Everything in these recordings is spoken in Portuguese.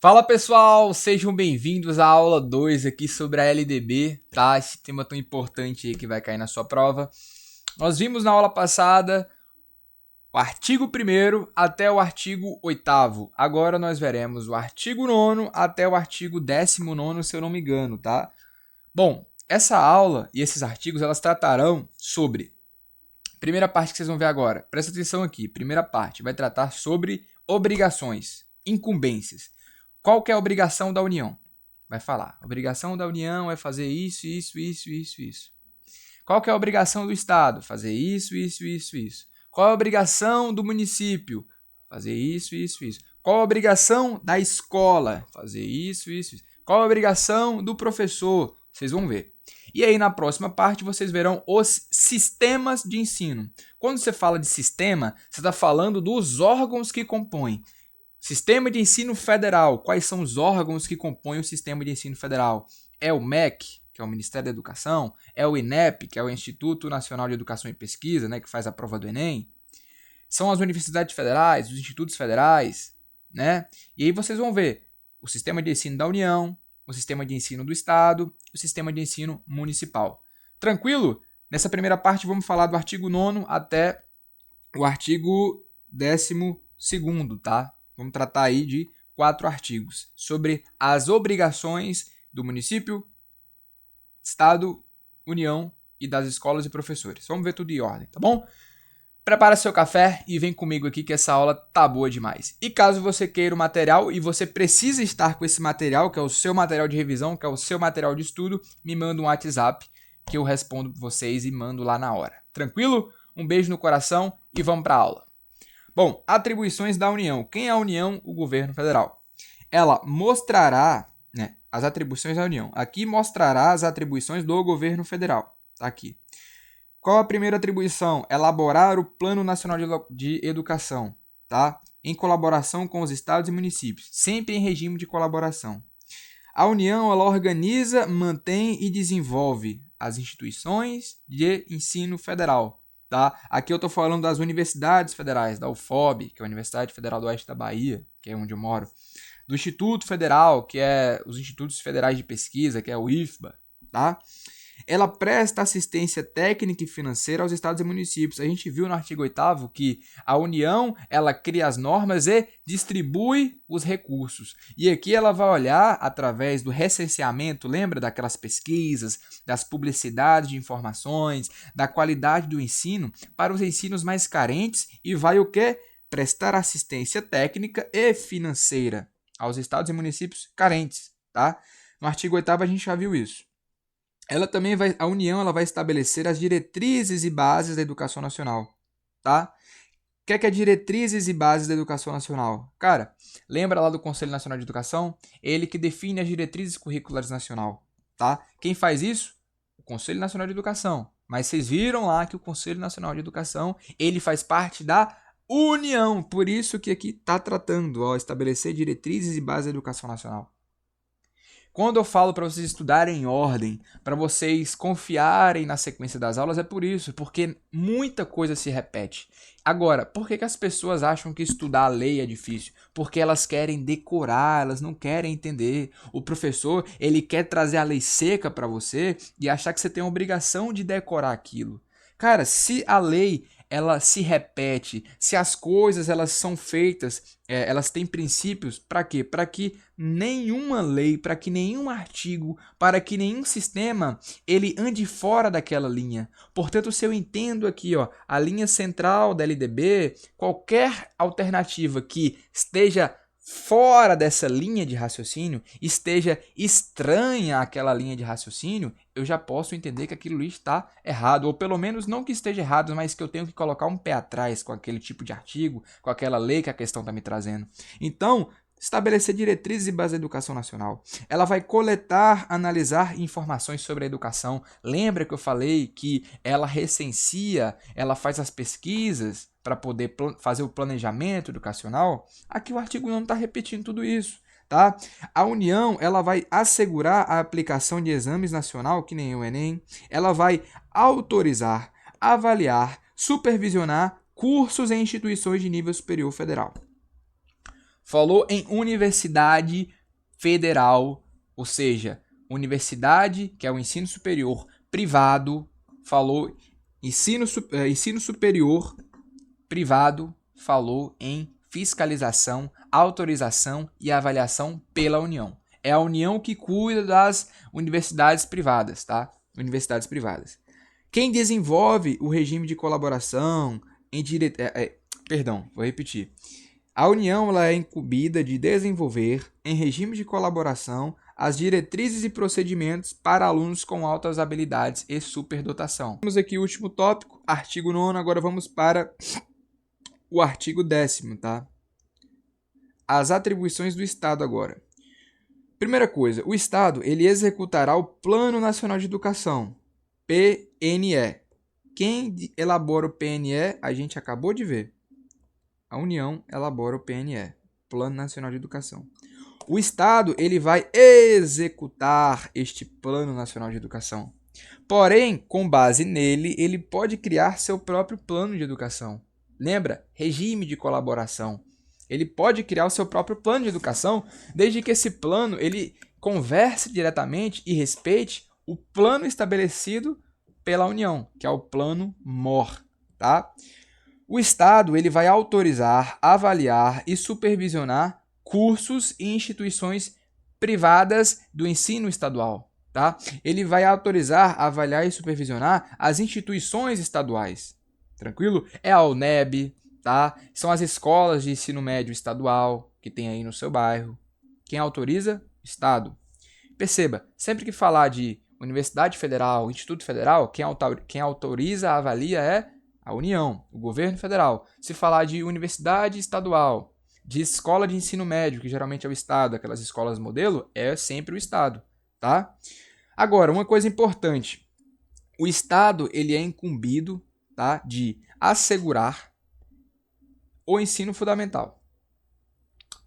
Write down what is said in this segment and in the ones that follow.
Fala pessoal, sejam bem-vindos à aula 2 aqui sobre a LDB, tá? Esse tema tão importante aí que vai cair na sua prova. Nós vimos na aula passada o artigo 1º até o artigo 8º. Agora nós veremos o artigo 9º até o artigo 19º, se eu não me engano, tá? Bom, essa aula e esses artigos, elas tratarão sobre... Primeira parte que vocês vão ver agora, presta atenção aqui. Primeira parte vai tratar sobre obrigações, incumbências. Qual que é a obrigação da União? Vai falar. A obrigação da União é fazer isso. Qual que é a obrigação do Estado? Fazer isso. Qual é a obrigação do município? Fazer isso. Qual a obrigação da escola? Fazer isso. Qual a obrigação do professor? Vocês vão ver. E aí, na próxima parte, vocês verão os sistemas de ensino. Quando você fala de sistema, você está falando dos órgãos que compõem. Sistema de Ensino Federal. Quais são os órgãos que compõem o Sistema de Ensino Federal? É o MEC, que é o Ministério da Educação. É o INEP, que é o Instituto Nacional de Educação e Pesquisa, né, que faz a prova do Enem. São as universidades federais, os institutos federais, né? E aí vocês vão ver o Sistema de Ensino da União, o Sistema de Ensino do Estado, o Sistema de Ensino Municipal. Tranquilo? Nessa primeira parte vamos falar do artigo 9º até o artigo 12º, tá? Vamos tratar aí de 4 artigos sobre as obrigações do município, Estado, União e das escolas e professores. Vamos ver tudo em ordem, tá bom? Prepara seu café e vem comigo aqui que essa aula tá boa demais. E caso você queira o material e você precisa estar com esse material, que é o seu material de revisão, que é o seu material de estudo, me manda um WhatsApp que eu respondo vocês e mando lá na hora. Tranquilo? Um beijo no coração e vamos para a aula. Bom, atribuições da União. Quem é a União? O governo federal. Ela mostrará, né, as atribuições da União. Aqui mostrará as atribuições do governo federal. Tá aqui. Qual a primeira atribuição? Elaborar o Plano Nacional de Educação, tá? Em colaboração com os estados e municípios, sempre em regime de colaboração. A União, ela organiza, mantém e desenvolve as instituições de ensino federal. Tá? Aqui eu estou falando das universidades federais, da UFOB, que é a Universidade Federal do Oeste da Bahia, que é onde eu moro, do Instituto Federal, que é os Institutos Federais de Pesquisa, que é o IFBA, tá? Ela presta assistência técnica e financeira aos estados e municípios. A gente viu no artigo 8º que a União, ela cria as normas e distribui os recursos. E aqui ela vai olhar através do recenseamento, lembra daquelas pesquisas, das publicidades de informações, da qualidade do ensino para os ensinos mais carentes e vai o quê? Prestar assistência técnica e financeira aos estados e municípios carentes, tá? No artigo 8º a gente já viu isso. A União ela vai estabelecer as diretrizes e bases da educação nacional, tá? O que é diretrizes e bases da educação nacional? Cara, lembra lá do Conselho Nacional de Educação? Ele que define as diretrizes curriculares nacional, tá? Quem faz isso? O Conselho Nacional de Educação. Mas vocês viram lá que o Conselho Nacional de Educação, ele faz parte da União. Por isso que aqui está tratando, ó, estabelecer diretrizes e bases da educação nacional. Quando eu falo para vocês estudarem em ordem, para vocês confiarem na sequência das aulas, é por isso, porque muita coisa se repete. Agora, por que as pessoas acham que estudar a lei é difícil? Porque elas querem decorar, elas não querem entender. O professor, ele quer trazer a lei seca para você e achar que você tem a obrigação de decorar aquilo. Cara, se a lei ela se repete, se as coisas elas são feitas, elas têm princípios, para quê? Para que nenhuma lei, para que nenhum artigo, para que nenhum sistema ele ande fora daquela linha. Portanto, se eu entendo aqui, ó, a linha central da LDB, qualquer alternativa que esteja fora dessa linha de raciocínio, esteja estranha àquela linha de raciocínio, eu já posso entender que aquilo ali está errado, ou pelo menos não que esteja errado, mas que eu tenho que colocar um pé atrás com aquele tipo de artigo, com aquela lei que a questão está me trazendo. Então, estabelecer diretrizes e bases da educação nacional. Ela vai coletar, analisar informações sobre a educação. Lembra que eu falei que ela recensia, ela faz as pesquisas para poder fazer o planejamento educacional? Aqui o artigo não está repetindo tudo isso. Tá? A União ela vai assegurar a aplicação de exames nacional, que nem o Enem. Ela vai autorizar, avaliar, supervisionar cursos em instituições de nível superior federal. falou em universidade federal, ou seja, universidade, que é o ensino superior privado, falou ensino superior privado, falou em fiscalização, autorização e avaliação pela União. É a União que cuida das universidades privadas, tá? Universidades privadas. Quem desenvolve o regime de colaboração Perdão, vou repetir. A União ela é incumbida de desenvolver, em regime de colaboração, as diretrizes e procedimentos para alunos com altas habilidades e superdotação. Temos aqui o último tópico, artigo 9º, agora vamos para o artigo 10º, tá? As atribuições do Estado agora. Primeira coisa, o Estado ele executará o Plano Nacional de Educação, PNE. Quem elabora o PNE, a gente acabou de ver. A União elabora o PNE, Plano Nacional de Educação. O Estado ele vai executar este Plano Nacional de Educação. Porém, com base nele, ele pode criar seu próprio plano de educação. Lembra? Regime de colaboração. Ele pode criar o seu próprio plano de educação, desde que esse plano ele converse diretamente e respeite o plano estabelecido pela União, que é o Plano MOR, tá? O Estado ele vai autorizar, avaliar e supervisionar cursos e instituições privadas do ensino estadual, tá? Ele vai autorizar, avaliar e supervisionar as instituições estaduais, tranquilo? É a UNEB, tá? São as escolas de ensino médio estadual que tem aí no seu bairro. Quem autoriza? Estado. Perceba, sempre que falar de Universidade Federal, Instituto Federal, quem autoriza, avalia é a União, o governo federal. Se falar de universidade estadual, de escola de ensino médio, que geralmente é o Estado, aquelas escolas modelo, é sempre o Estado, tá? Agora, uma coisa importante. O Estado, ele é incumbido, tá, de assegurar o ensino fundamental.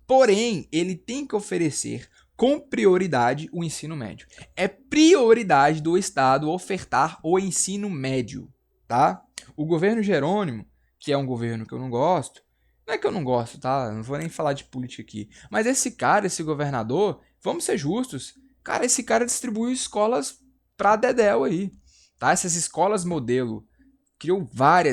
Porém, ele tem que oferecer com prioridade o ensino médio. É prioridade do Estado ofertar o ensino médio, tá? O governo Jerônimo, que é um governo que eu não gosto, não é que eu não gosto, tá? Não vou nem falar de política aqui. Mas esse governador, vamos ser justos, cara, esse cara distribuiu escolas pra dedéu aí, tá? Essas escolas modelo,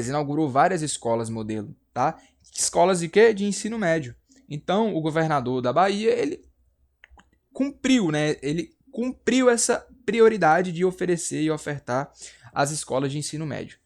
inaugurou várias escolas modelo, tá? Escolas de quê? De ensino médio. Então, o governador da Bahia, ele cumpriu, né? Ele cumpriu essa prioridade de oferecer e ofertar as escolas de ensino médio.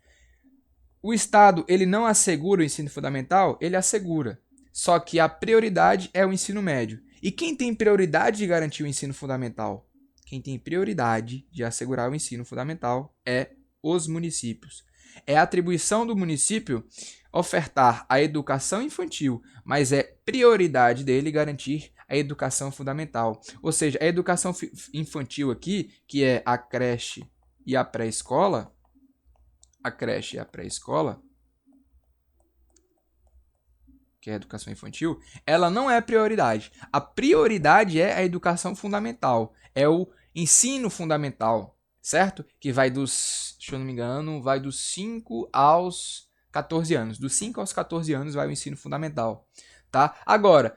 O Estado, ele não assegura o ensino fundamental? Ele assegura. Só que a prioridade é o ensino médio. E quem tem prioridade de garantir o ensino fundamental? Quem tem prioridade de assegurar o ensino fundamental é os municípios. É atribuição do município ofertar a educação infantil, mas é prioridade dele garantir a educação fundamental. Ou seja, a educação infantil aqui, que é a creche e a pré-escola, que é a educação infantil, ela não é prioridade. A prioridade é a educação fundamental, é o ensino fundamental, certo? Que vai se eu não me engano, vai dos 5 aos 14 anos. Dos 5 aos 14 anos vai o ensino fundamental, tá? Agora,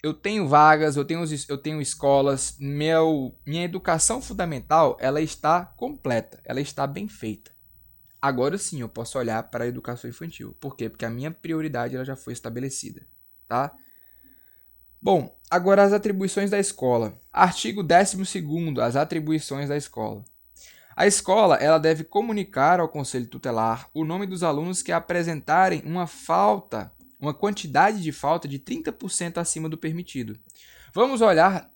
eu tenho vagas, eu tenho escolas, minha educação fundamental, ela está completa, ela está bem feita. Agora sim, eu posso olhar para a educação infantil. Por quê? Porque a minha prioridade ela já foi estabelecida, tá? Bom, agora as atribuições da escola. Artigo 12º, as atribuições da escola. A escola ela deve comunicar ao Conselho Tutelar o nome dos alunos que apresentarem uma quantidade de falta de 30% acima do permitido. Vamos olhar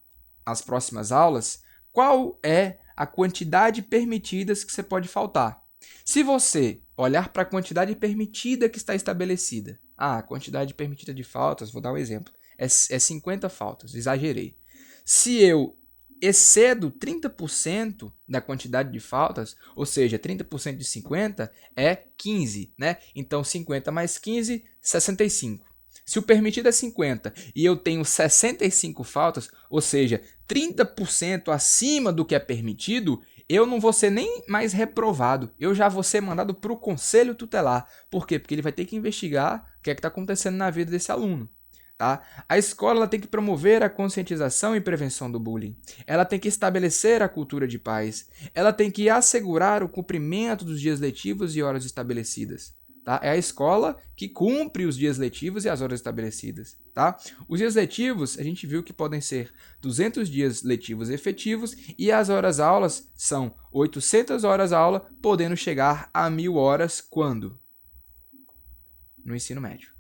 nas próximas aulas qual é a quantidade permitida que você pode faltar. Se você olhar para a quantidade permitida que está estabelecida, a quantidade permitida de faltas, vou dar um exemplo, é 50 faltas, exagerei. Se eu excedo 30% da quantidade de faltas, ou seja, 30% de 50 é 15, né? Então 50 mais 15, 65. Se o permitido é 50 e eu tenho 65 faltas, ou seja, 30% acima do que é permitido, eu não vou ser nem mais reprovado, eu já vou ser mandado para o Conselho Tutelar. Por quê? Porque ele vai ter que investigar o que é que está acontecendo na vida desse aluno. Tá? A escola ela tem que promover a conscientização e prevenção do bullying. Ela tem que estabelecer a cultura de paz. Ela tem que assegurar o cumprimento dos dias letivos e horas estabelecidas. Tá? É a escola que cumpre os dias letivos e as horas estabelecidas. Tá? Os dias letivos, a gente viu que podem ser 200 dias letivos efetivos e as horas-aulas são 800 horas-aula, podendo chegar a 1.000 horas quando? No ensino médio.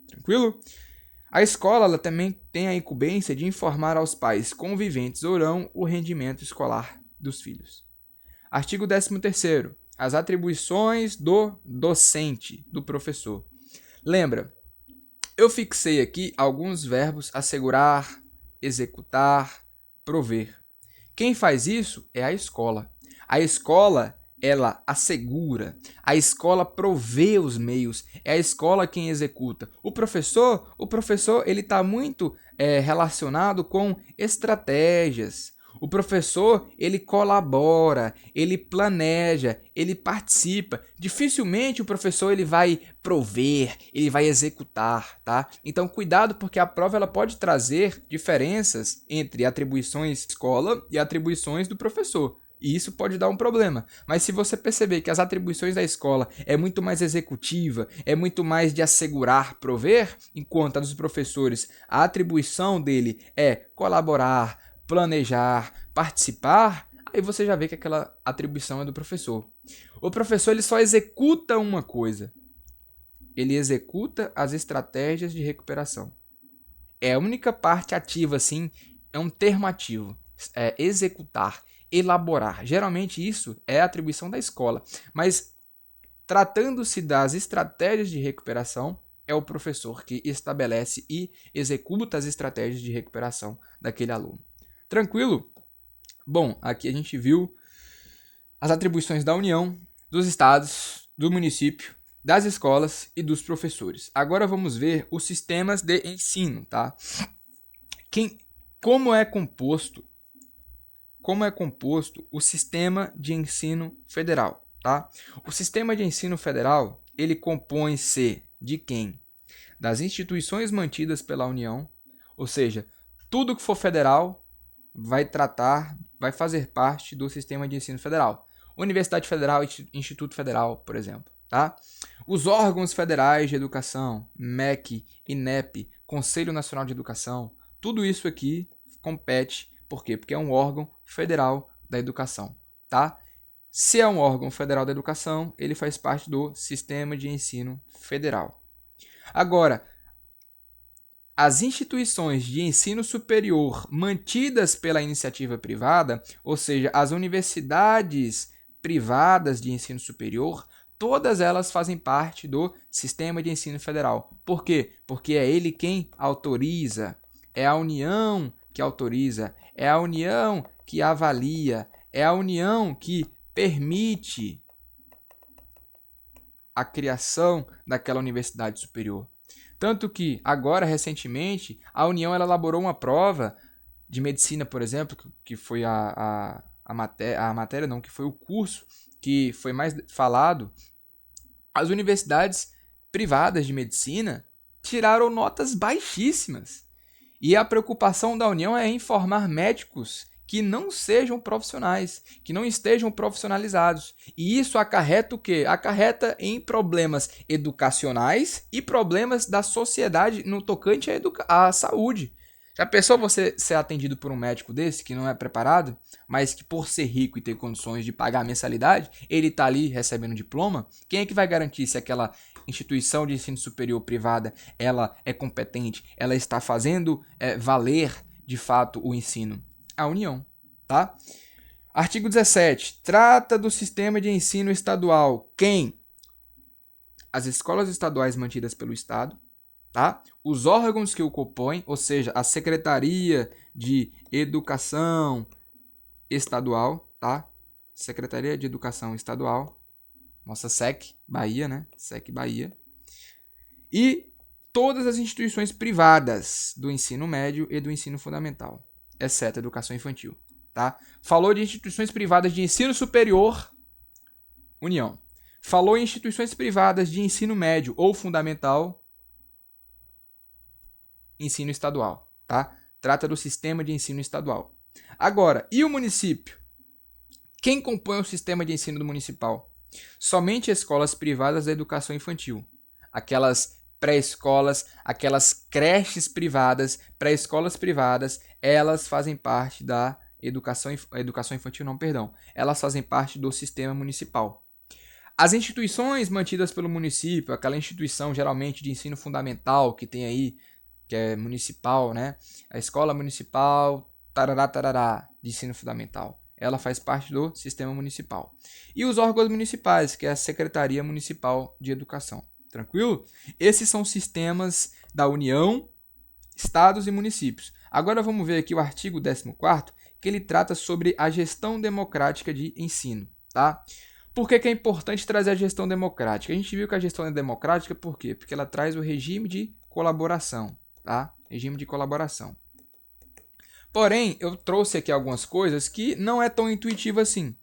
Tranquilo? A escola ela também tem a incumbência de informar aos pais conviventes ou não o rendimento escolar dos filhos. Artigo 13º. As atribuições do docente, do professor. Lembra, eu fixei aqui alguns verbos: assegurar, executar, prover. Quem faz isso é a escola. A escola ela assegura, a escola provê os meios, é a escola quem executa. O professor ele está muito relacionado com estratégias. O professor ele colabora, ele planeja, ele participa. Dificilmente o professor ele vai prover, ele vai executar, tá? Então cuidado, porque a prova ela pode trazer diferenças entre atribuições da escola e atribuições do professor. E isso pode dar um problema. Mas se você perceber que as atribuições da escola é muito mais executiva, é muito mais de assegurar, prover, enquanto a dos professores, a atribuição dele é colaborar, planejar, participar, aí você já vê que aquela atribuição é do professor. O professor ele só executa uma coisa. Ele executa as estratégias de recuperação. É a única parte ativa, assim, é um termo ativo. É executar, elaborar. Geralmente isso é a atribuição da escola. Mas tratando-se das estratégias de recuperação, é o professor que estabelece e executa as estratégias de recuperação daquele aluno. Tranquilo? Bom, aqui a gente viu as atribuições da União, dos estados, do município, das escolas e dos professores. Agora vamos ver os sistemas de ensino, tá? Como é composto o sistema de ensino federal, tá? O sistema de ensino federal, ele compõe-se de quem? Das instituições mantidas pela União, ou seja, tudo que for federal vai fazer parte do sistema de ensino federal. Universidade Federal, Instituto Federal, por exemplo, tá? Os órgãos federais de educação, MEC, INEP, Conselho Nacional de Educação, tudo isso aqui compete, por quê? Porque é um órgão federal da educação, tá? Se é um órgão federal da educação, ele faz parte do sistema de ensino federal. Agora, as instituições de ensino superior mantidas pela iniciativa privada, ou seja, as universidades privadas de ensino superior, todas elas fazem parte do sistema de ensino federal. Por quê? Porque é ele quem autoriza, é a União que autoriza, é a União que avalia, é a União que permite a criação daquela universidade superior. Tanto que, agora, recentemente, a União ela elaborou uma prova de medicina, por exemplo, que foi a matéria, não, que foi o curso que foi mais falado. As universidades privadas de medicina tiraram notas baixíssimas. E a preocupação da União é informar médicos que não sejam profissionais, que não estejam profissionalizados. E isso acarreta o quê? Acarreta em problemas educacionais e problemas da sociedade no tocante à saúde. Já pensou você ser atendido por um médico desse, que não é preparado, mas que por ser rico e ter condições de pagar a mensalidade, ele está ali recebendo diploma? Quem é que vai garantir se aquela instituição de ensino superior privada ela é competente, ela está fazendo valer de fato o ensino? A União, tá? Artigo 17. Trata do sistema de ensino estadual. Quem? As escolas estaduais mantidas pelo Estado, tá? Os órgãos que o compõem, ou seja, a Secretaria de Educação Estadual, tá? Secretaria de Educação Estadual, nossa SEC Bahia, né? SEC Bahia. E todas as instituições privadas do ensino médio e do ensino fundamental, exceto a educação infantil, tá? Falou de instituições privadas de ensino superior, União. Falou em instituições privadas de ensino médio ou fundamental, ensino estadual, tá? Trata do sistema de ensino estadual. Agora, e o município? Quem compõe o sistema de ensino do municipal? Somente escolas privadas da educação infantil. Aquelas pré-escolas, aquelas creches privadas, pré-escolas privadas, elas fazem parte da educação infantil, não, perdão. Elas fazem parte do sistema municipal. As instituições mantidas pelo município, aquela instituição geralmente de ensino fundamental que tem aí, que é municipal, né? A escola municipal, tarará, tarará, de ensino fundamental. Ela faz parte do sistema municipal. E os órgãos municipais, que é a Secretaria Municipal de Educação. Tranquilo? Esses são os sistemas da União, estados e municípios. Agora vamos ver aqui o artigo 14º, que ele trata sobre a gestão democrática de ensino, tá? Por que é importante trazer a gestão democrática? A gente viu que a gestão é democrática, por quê? Porque ela traz o regime de colaboração, tá? Regime de colaboração. Porém, eu trouxe aqui algumas coisas que não é tão intuitivo assim.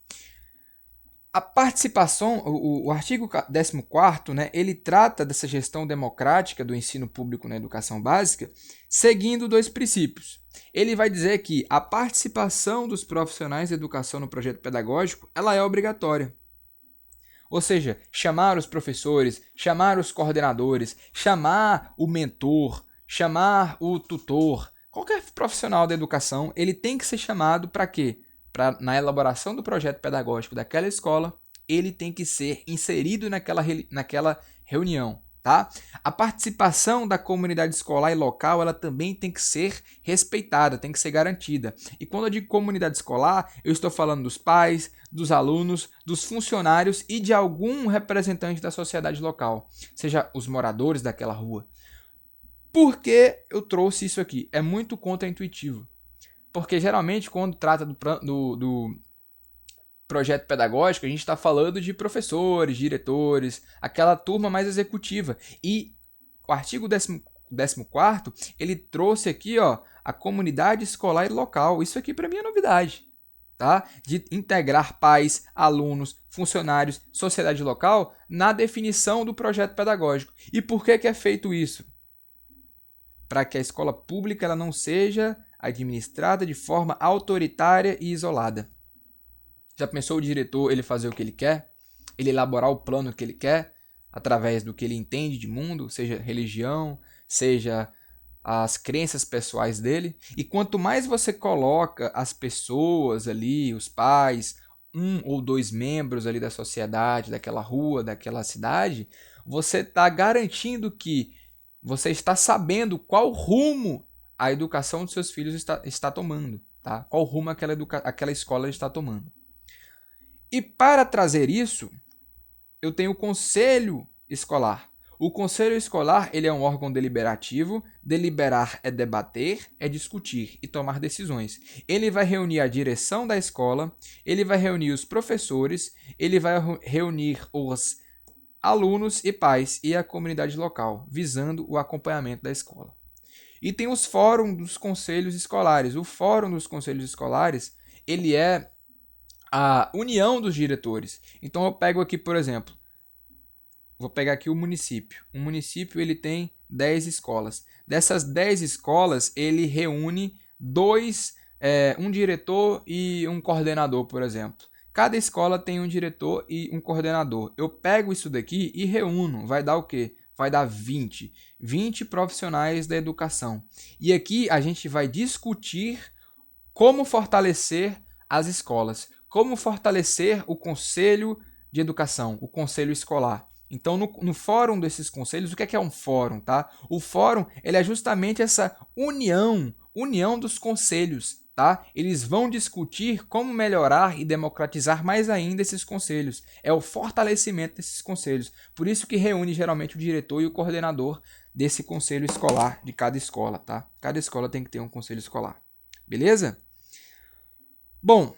A participação, o artigo 14º, né, ele trata dessa gestão democrática do ensino público na educação básica, seguindo dois princípios. Ele vai dizer que a participação dos profissionais de educação no projeto pedagógico, ela é obrigatória. Ou seja, chamar os professores, chamar os coordenadores, chamar o mentor, chamar o tutor, qualquer profissional da educação, ele tem que ser chamado para quê? Para, na elaboração do projeto pedagógico daquela escola, ele tem que ser inserido naquela reunião, tá? A participação da comunidade escolar e local, ela também tem que ser respeitada, tem que ser garantida. E quando eu digo comunidade escolar, eu estou falando dos pais, dos alunos, dos funcionários e de algum representante da sociedade local, seja os moradores daquela rua. Por que eu trouxe isso aqui? É muito contraintuitivo. Porque geralmente, quando trata do projeto pedagógico, a gente está falando de professores, diretores, aquela turma mais executiva. E o artigo 14º, ele trouxe aqui, ó, a comunidade escolar e local. Isso aqui para mim é novidade, tá? De integrar pais, alunos, funcionários, sociedade local na definição do projeto pedagógico. E por que é feito isso? Para que a escola pública ela não seja administrada de forma autoritária e isolada. Já pensou o diretor ele fazer o que ele quer? Ele elaborar o plano que ele quer através do que ele entende de mundo, seja religião, seja as crenças pessoais dele. E quanto mais você coloca as pessoas ali, os pais, um ou dois membros ali da sociedade, daquela rua, daquela cidade, você está garantindo que você está sabendo qual rumo a educação dos seus filhos está tomando, tá? Qual rumo aquela escola está tomando. E para trazer isso, eu tenho o conselho escolar. O conselho escolar ele é um órgão deliberativo. Deliberar é debater, é discutir e tomar decisões. Ele vai reunir a direção da escola, ele vai reunir os professores, ele vai reunir os alunos e pais e a comunidade local, visando o acompanhamento da escola. E tem os fóruns dos conselhos escolares. O fórum dos conselhos escolares, ele é a união dos diretores. Então eu pego aqui, por exemplo, vou pegar aqui o município. O município ele tem 10 escolas. Dessas 10 escolas, ele reúne um diretor e um coordenador, por exemplo. Cada escola tem um diretor e um coordenador. Eu pego isso daqui e reúno. Vai dar o quê? Vai dar 20 profissionais da educação. E aqui a gente vai discutir como fortalecer as escolas, como fortalecer o conselho de educação, o conselho escolar. Então, no fórum desses conselhos, o que é um fórum, tá? O fórum ele é justamente essa união dos conselhos, tá? Eles vão discutir como melhorar e democratizar mais ainda esses conselhos. É o fortalecimento desses conselhos. Por isso que reúne geralmente o diretor e o coordenador desse conselho escolar de cada escola, tá? Cada escola tem que ter um conselho escolar. Beleza? Bom,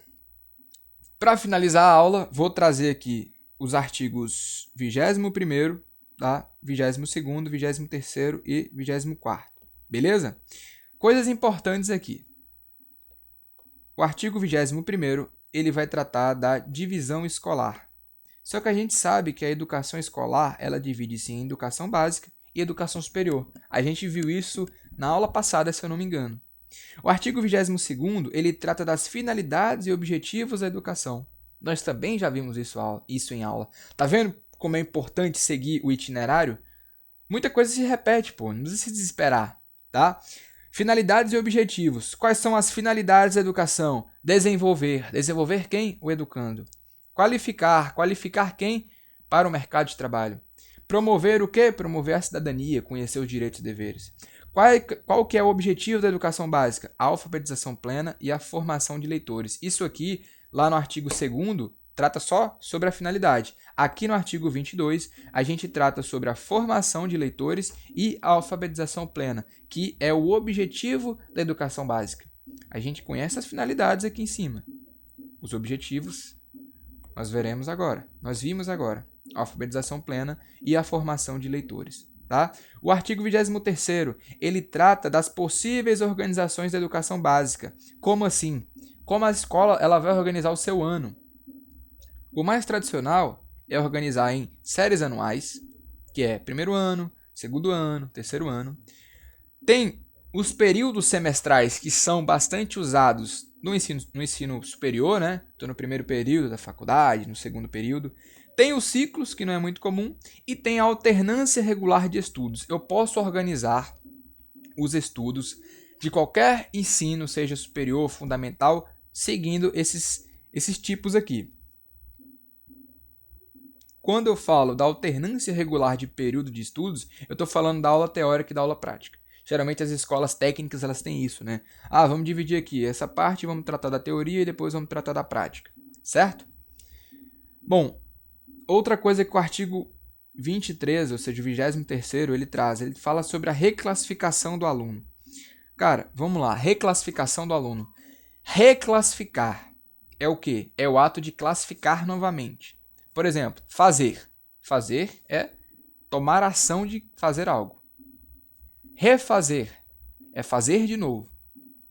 para finalizar a aula, vou trazer aqui os artigos 21º, tá? 22º, 23º e 24º. Beleza? Coisas importantes aqui. O artigo 21º, ele vai tratar da divisão escolar. Só que a gente sabe que a educação escolar, ela divide-se em educação básica e educação superior. A gente viu isso na aula passada, se eu não me engano. O artigo 22º, ele trata das finalidades e objetivos da educação. Nós também já vimos isso em aula. Tá vendo como é importante seguir o itinerário? Muita coisa se repete, pô, não precisa se desesperar, tá? Finalidades e objetivos. Quais são as finalidades da educação? Desenvolver. Desenvolver quem? O educando. Qualificar. Qualificar quem? Para o mercado de trabalho. Promover o quê? Promover a cidadania, conhecer os direitos e deveres. Qual que é o objetivo da educação básica? A alfabetização plena e a formação de leitores. Isso aqui, lá no artigo 2º, trata só sobre a finalidade. Aqui no artigo 22, a gente trata sobre a formação de leitores e a alfabetização plena, que é o objetivo da educação básica. A gente conhece as finalidades aqui em cima. Os objetivos, nós veremos agora. Nós vimos agora. A alfabetização plena e a formação de leitores. Tá? O artigo 23º, ele trata das possíveis organizações da educação básica. Como assim? Como a escola ela vai organizar o seu ano. O mais tradicional é organizar em séries anuais, que é primeiro ano, segundo ano, terceiro ano. Tem os períodos semestrais que são bastante usados no ensino superior, né? Estou no primeiro período da faculdade, no segundo período. Tem os ciclos, que não é muito comum, e tem a alternância regular de estudos. Eu posso organizar os estudos de qualquer ensino, seja superior, fundamental, seguindo esses tipos aqui. Quando eu falo da alternância regular de período de estudos, eu estou falando da aula teórica e da aula prática. Geralmente as escolas técnicas elas têm isso, né? Vamos dividir aqui essa parte, vamos tratar da teoria e depois vamos tratar da prática, certo? Bom, outra coisa que o artigo 23, ou seja, o 23º, ele fala sobre a reclassificação do aluno. Cara, vamos lá, reclassificação do aluno. Reclassificar é o quê? É o ato de classificar novamente. Por exemplo, fazer. Fazer é tomar ação de fazer algo. Refazer é fazer de novo,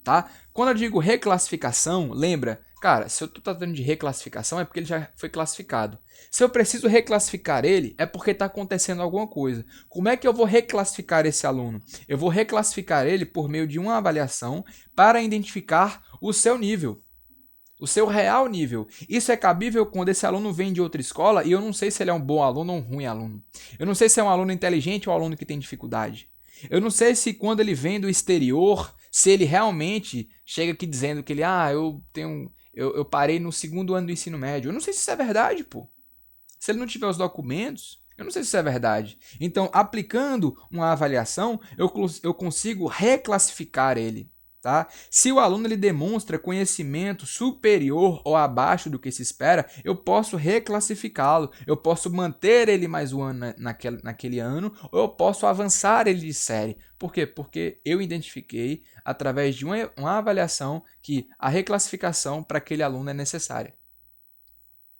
tá? Quando eu digo reclassificação, lembra, cara, se eu estou tratando de reclassificação é porque ele já foi classificado. Se eu preciso reclassificar ele, é porque está acontecendo alguma coisa. Como é que eu vou reclassificar esse aluno? Eu vou reclassificar ele por meio de uma avaliação para identificar o seu nível. O seu real nível. Isso é cabível quando esse aluno vem de outra escola e eu não sei se ele é um bom aluno ou um ruim aluno. Eu não sei se é um aluno inteligente ou um aluno que tem dificuldade. Eu não sei se quando ele vem do exterior, se ele realmente chega aqui dizendo que ele, eu parei no segundo ano do ensino médio. Eu não sei se isso é verdade, pô. Se ele não tiver os documentos, eu não sei se isso é verdade. Então, aplicando uma avaliação, eu consigo reclassificar ele. Tá? Se o aluno ele demonstra conhecimento superior ou abaixo do que se espera, eu posso reclassificá-lo, eu posso manter ele mais um ano naquele ano, ou eu posso avançar ele de série. Por quê? Porque eu identifiquei, através de uma avaliação, que a reclassificação para aquele aluno é necessária.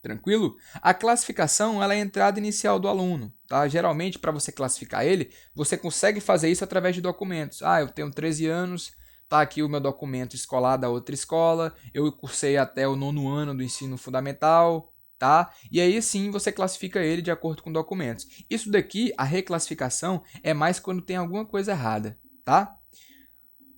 Tranquilo? A classificação ela é a entrada inicial do aluno. Tá? Geralmente, para você classificar ele, você consegue fazer isso através de documentos. Eu tenho 13 anos... Tá aqui o meu documento escolar da outra escola, eu cursei até o 9º ano do ensino fundamental, tá? E aí sim você classifica ele de acordo com documentos. Isso daqui, a reclassificação, é mais quando tem alguma coisa errada, tá?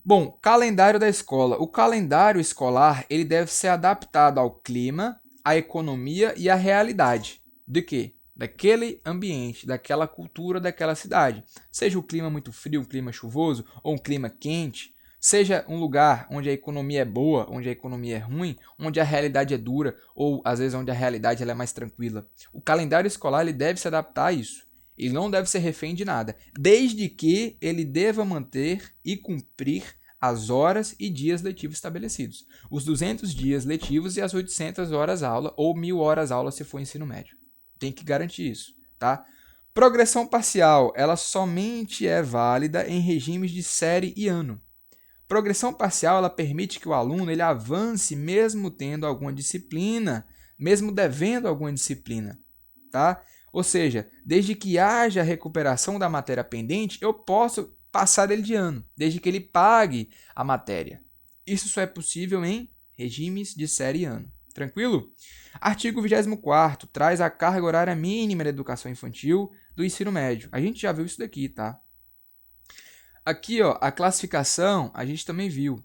Bom, calendário da escola. O calendário escolar, ele deve ser adaptado ao clima, à economia e à realidade. De quê? Daquele ambiente, daquela cultura, daquela cidade. Seja o clima muito frio, um clima chuvoso ou um clima quente, seja um lugar onde a economia é boa, onde a economia é ruim, onde a realidade é dura ou às vezes onde a realidade ela é mais tranquila. O calendário escolar ele deve se adaptar a isso. Ele não deve ser refém de nada, desde que ele deva manter e cumprir as horas e dias letivos estabelecidos. Os 200 dias letivos e as 800 horas aula ou 1.000 horas aula se for ensino médio. Tem que garantir isso, tá? Progressão parcial, ela somente é válida em regimes de série e ano. Progressão parcial ela permite que o aluno ele avance mesmo tendo alguma disciplina, mesmo devendo alguma disciplina, tá? Ou seja, desde que haja recuperação da matéria pendente, eu posso passar ele de ano, desde que ele pague a matéria. Isso só é possível em regimes de série e ano. Tranquilo? Artigo 24º traz a carga horária mínima da educação infantil do ensino médio. A gente já viu isso daqui, tá? Aqui, ó, a classificação a gente também viu,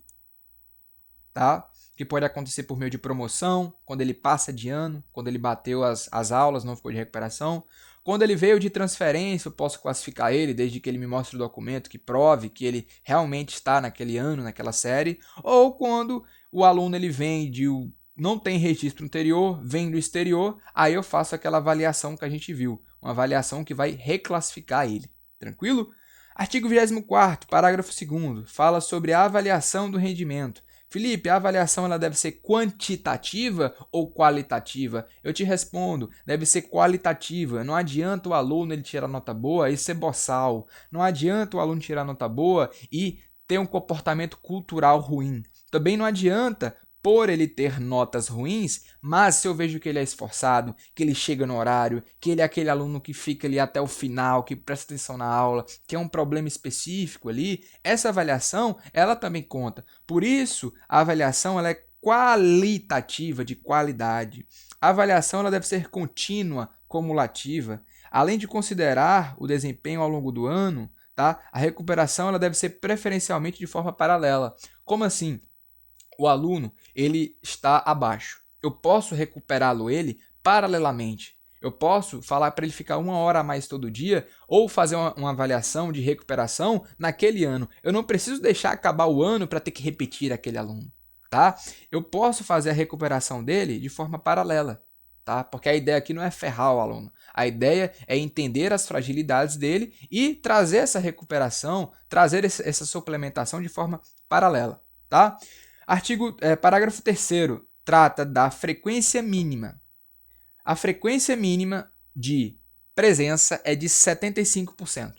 tá? Que pode acontecer por meio de promoção, quando ele passa de ano, quando ele bateu as aulas, não ficou de recuperação. Quando ele veio de transferência, eu posso classificar ele desde que ele me mostre o documento que prove que ele realmente está naquele ano, naquela série. Ou quando o aluno ele vem não tem registro anterior, vem do exterior, aí eu faço aquela avaliação que a gente viu, uma avaliação que vai reclassificar ele. Tranquilo? Artigo 24º, parágrafo 2º, fala sobre a avaliação do rendimento. Felipe, a avaliação ela deve ser quantitativa ou qualitativa? Eu te respondo, deve ser qualitativa. Não adianta o aluno ele tirar nota boa e ser boçal. Não adianta o aluno tirar nota boa e ter um comportamento cultural ruim. Também não adianta por ele ter notas ruins, mas se eu vejo que ele é esforçado, que ele chega no horário, que ele é aquele aluno que fica ali até o final, que presta atenção na aula, que é um problema específico ali, essa avaliação, ela também conta. Por isso, a avaliação ela é qualitativa, de qualidade. A avaliação ela deve ser contínua, cumulativa. Além de considerar o desempenho ao longo do ano, tá? A recuperação ela deve ser preferencialmente de forma paralela. Como assim? O aluno ele está abaixo. Eu posso recuperá-lo ele paralelamente. Eu posso falar para ele ficar 1 hora a mais todo dia ou fazer uma avaliação de recuperação naquele ano. Eu não preciso deixar acabar o ano para ter que repetir aquele aluno, tá? Eu posso fazer a recuperação dele de forma paralela, tá? Porque a ideia aqui não é ferrar o aluno. A ideia é entender as fragilidades dele e trazer essa recuperação, trazer essa suplementação de forma paralela, tá? Parágrafo 3º, trata da frequência mínima. A frequência mínima de presença é de 75%.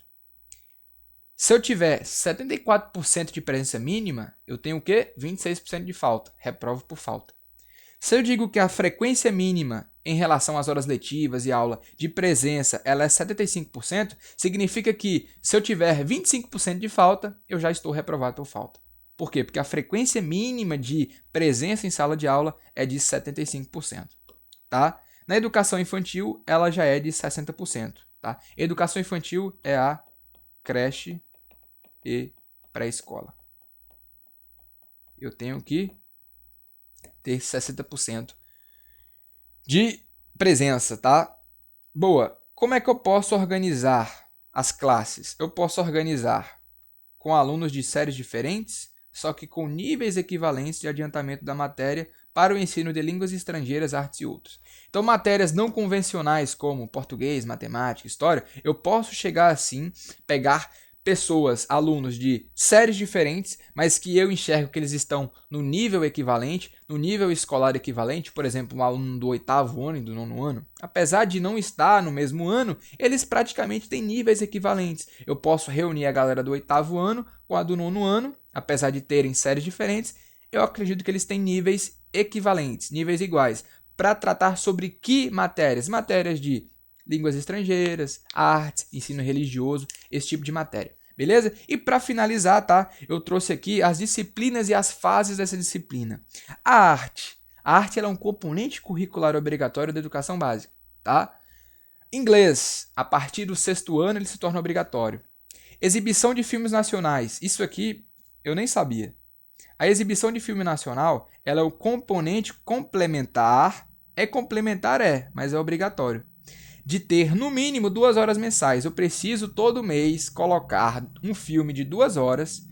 Se eu tiver 74% de presença mínima, eu tenho o quê? 26% de falta. Reprovo por falta. Se eu digo que a frequência mínima em relação às horas letivas e aula de presença ela é 75%, significa que se eu tiver 25% de falta, eu já estou reprovado por falta. Por quê? Porque a frequência mínima de presença em sala de aula é de 75%, tá? Na educação infantil, ela já é de 60%, tá? Educação infantil é a creche e pré-escola. Eu tenho que ter 60% de presença, tá? Boa. Como é que eu posso organizar as classes? Eu posso organizar com alunos de séries diferentes, só que com níveis equivalentes de adiantamento da matéria para o ensino de línguas estrangeiras, artes e outros. Então, matérias não convencionais como português, matemática, história, eu posso chegar assim, pegar pessoas, alunos de séries diferentes, mas que eu enxergo que eles estão no nível equivalente, no nível escolar equivalente, por exemplo, um aluno do 8º ano e do 9º ano, apesar de não estar no mesmo ano, eles praticamente têm níveis equivalentes. Eu posso reunir a galera do 8º ano com a do 9º ano, apesar de terem séries diferentes, eu acredito que eles têm níveis equivalentes, níveis iguais, para tratar sobre que matérias? Matérias de línguas estrangeiras, artes, ensino religioso, esse tipo de matéria. Beleza? E para finalizar, tá? Eu trouxe aqui as disciplinas e as fases dessa disciplina. A arte. A arte ela é um componente curricular obrigatório da educação básica, tá? Inglês. A partir do 6º ano ele se torna obrigatório. Exibição de filmes nacionais. Isso aqui eu nem sabia. A exibição de filme nacional ela é o componente complementar. É complementar, mas é obrigatório. De ter no mínimo 2 horas mensais. Eu preciso todo mês colocar um filme de 2 horas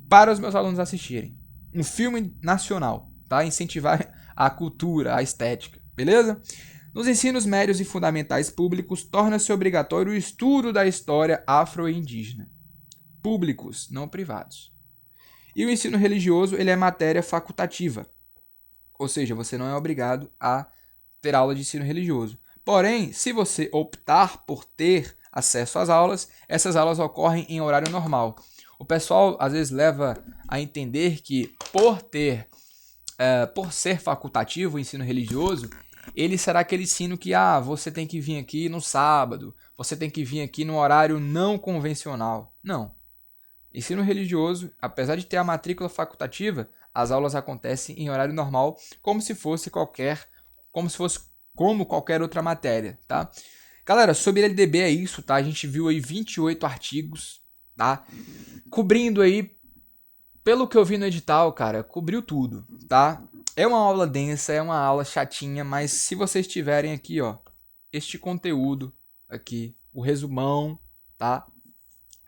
para os meus alunos assistirem. Um filme nacional, tá? Incentivar a cultura, a estética, beleza? Nos ensinos médios e fundamentais públicos, torna-se obrigatório o estudo da história afro-indígena. Públicos, não privados. E o ensino religioso, ele é matéria facultativa. Ou seja, você não é obrigado a ter aula de ensino religioso. Porém, se você optar por ter acesso às aulas, essas aulas ocorrem em horário normal. O pessoal às vezes leva a entender que por ser facultativo o ensino religioso, ele será aquele ensino que você tem que vir aqui no sábado, você tem que vir aqui no horário não convencional. Não. Ensino religioso, apesar de ter a matrícula facultativa, as aulas acontecem em horário normal, como se fosse como qualquer outra matéria, tá? Galera, sobre LDB é isso, tá? A gente viu aí 28 artigos, tá? Cobrindo aí, pelo que eu vi no edital, cara, cobriu tudo, tá? É uma aula densa, é uma aula chatinha, mas se vocês tiverem aqui, ó, este conteúdo aqui, o resumão, tá?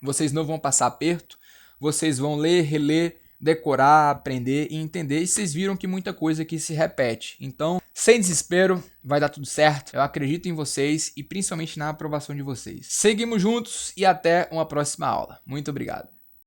Vocês não vão passar aperto, vocês vão ler, reler, decorar, aprender e entender. E vocês viram que muita coisa aqui se repete. Então, sem desespero, vai dar tudo certo. Eu acredito em vocês e principalmente na aprovação de vocês. Seguimos juntos e até uma próxima aula. Muito obrigado.